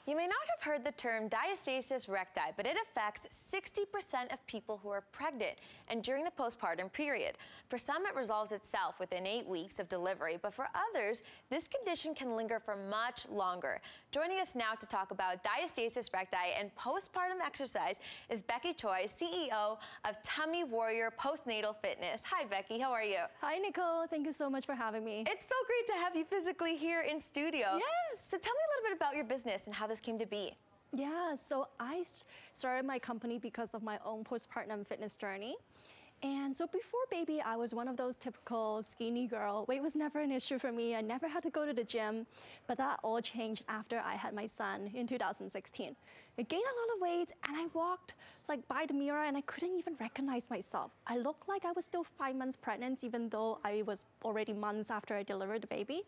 You may not have heard the term diastasis recti, but it affects 60% of people who are pregnant and during the postpartum period. For some, it resolves itself within 8 weeks of delivery, but for others, this condition can linger for much longer. Joining us now to talk about diastasis recti and postpartum exercise is Becky Choi, CEO of Tummy Warrior Postnatal Fitness. Hi, Becky. How are you? Hi, Nicole. Thank you so much for having me. It's so great to have you physically here in studio. Yes. So tell me a little bit about your business and how this came to be. Yeah, so I started my company because of my own postpartum fitness journey. And so before baby, I was one of those typical skinny girl. Weight was never an issue for me. I never had to go to the gym, but that all changed after I had my son in 2016. I gained a lot of weight and I walked like by the mirror and I couldn't even recognize myself. I looked like I was still 5 months pregnant, even though I was already months after I delivered the baby.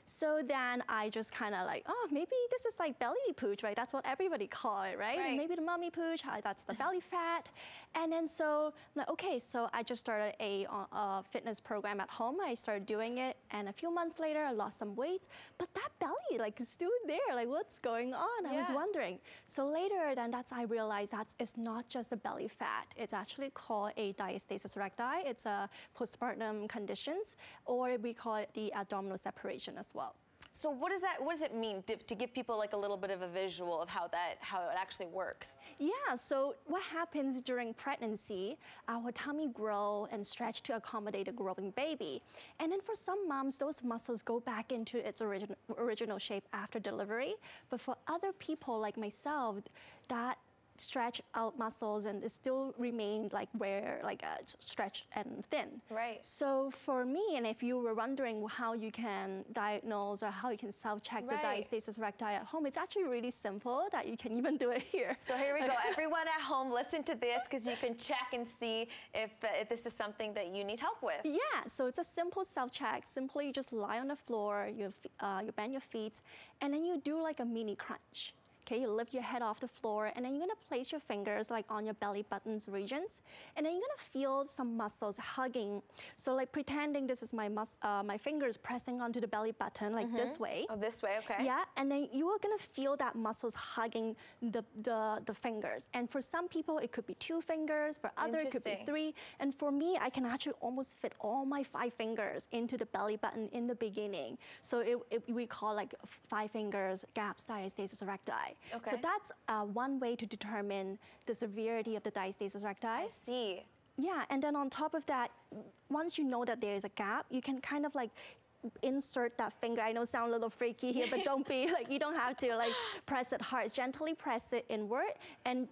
So then I just kind of like, oh, maybe this is like belly pooch, right? That's what everybody call it, right? And maybe the mommy pooch, that's the belly fat. And then so, I'm like, okay, so I just started a fitness program at home. I started doing it, and a few months later, I lost some weight. But that belly, like, is still there. Like, what's going on? I was wondering. So later, then I realized that it's not just the belly fat. It's actually called a diastasis recti. It's a postpartum conditions, or we call it the abdominal separation as well. So what does it mean to give people like a little bit of a visual of how it actually works? Yeah, so what happens during pregnancy, our tummy grow and stretch to accommodate a growing baby. And then for some moms, those muscles go back into its original shape after delivery. But for other people like myself, that stretch out muscles and it still remain like stretched and thin. Right. So for me, and if you were wondering how you can diagnose or how you can self-check the diastasis recti at home, it's actually really simple that you can even do it here. So here we go. Everyone at home, listen to this because you can check and see if this is something that you need help with. Yeah, so it's a simple self-check. Simply you just lie on the floor, you bend your feet, and then you do like a mini crunch. Okay, you lift your head off the floor, and then you're gonna place your fingers like on your belly buttons regions, and then you're gonna feel some muscles hugging. So like pretending this is my fingers pressing onto the belly button like this way. Oh, this way, okay. Yeah, and then you are gonna feel that muscles hugging the fingers. And for some people, it could be 2 fingers, for others it could be 3. And for me, I can actually almost fit all my 5 fingers into the belly button in the beginning. So we call like 5 fingers gaps diastasis recti. Okay. So that's one way to determine the severity of the diastasis recti. I see. Yeah, and then on top of that, once you know that there is a gap, you can kind of like insert that finger. I know it sounds a little freaky here, but don't be like, you don't have to like press it hard. Gently press it inward, and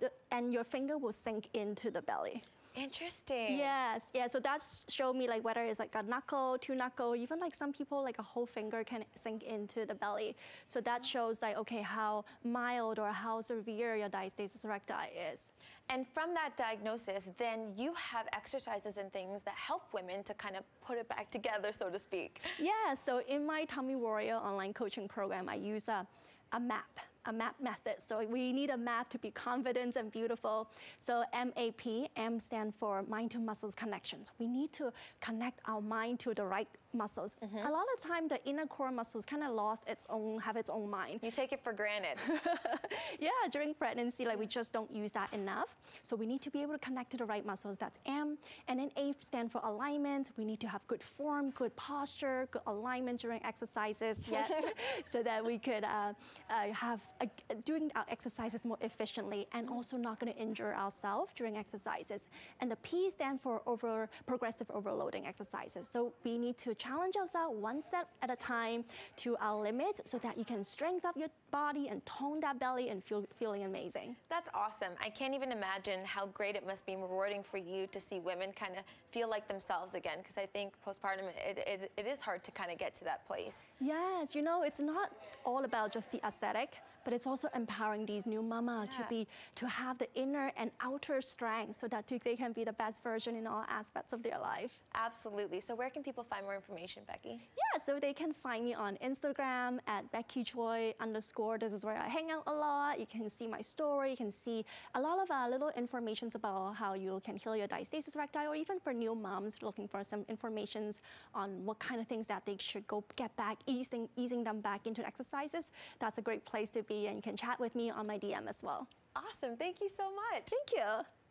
your finger will sink into the belly. Interesting. Yes, yeah, so that's show me like whether it's like a knuckle, 2 knuckle, even like some people like a whole finger can sink into the belly. So that shows like, okay, how mild or how severe your diastasis recti is. And from that diagnosis, then you have exercises and things that help women to kind of put it back together, so to speak. Yeah, so in my Tummy Warrior online coaching program, I use a map method. So we need a map to be confident and beautiful. So MAP, M stand for mind to muscles connections. We need to connect our mind to the right muscles. A lot of time the inner core muscles kind of have its own mind. You take it for granted. Yeah, during pregnancy, like we just don't use that enough. So we need to be able to connect to the right muscles. That's M. And then A stand for alignment. We need to have good form, good posture, good alignment during exercises. Yes, so that we could doing our exercises more efficiently and also not going to injure ourselves during exercises. And the P stand for progressive overloading exercises. So we need to challenge ourselves 1 set at a time to our limit so that you can strengthen up your body and tone that belly and feeling amazing. That's awesome. I can't even imagine how great it must be rewarding for you to see women kind of feel like themselves again, because I think postpartum, it is hard to kind of get to that place. Yes, you know, it's not all about just the aesthetic, but it's also empowering these new mama to have the inner and outer strength so that they can be the best version in all aspects of their life. Absolutely. So where can people find more information information, Becky? Yeah, so they can find me on Instagram at Becky Choi _ This is where I hang out a lot. You can see my story. You can see a lot of little information about how you can heal your diastasis recti, or even for new moms looking for some information on what kind of things that they should go get back, easing them back into exercises. That's a great place to be, and you can chat with me on my DM as well. Awesome. Thank you so much. Thank you.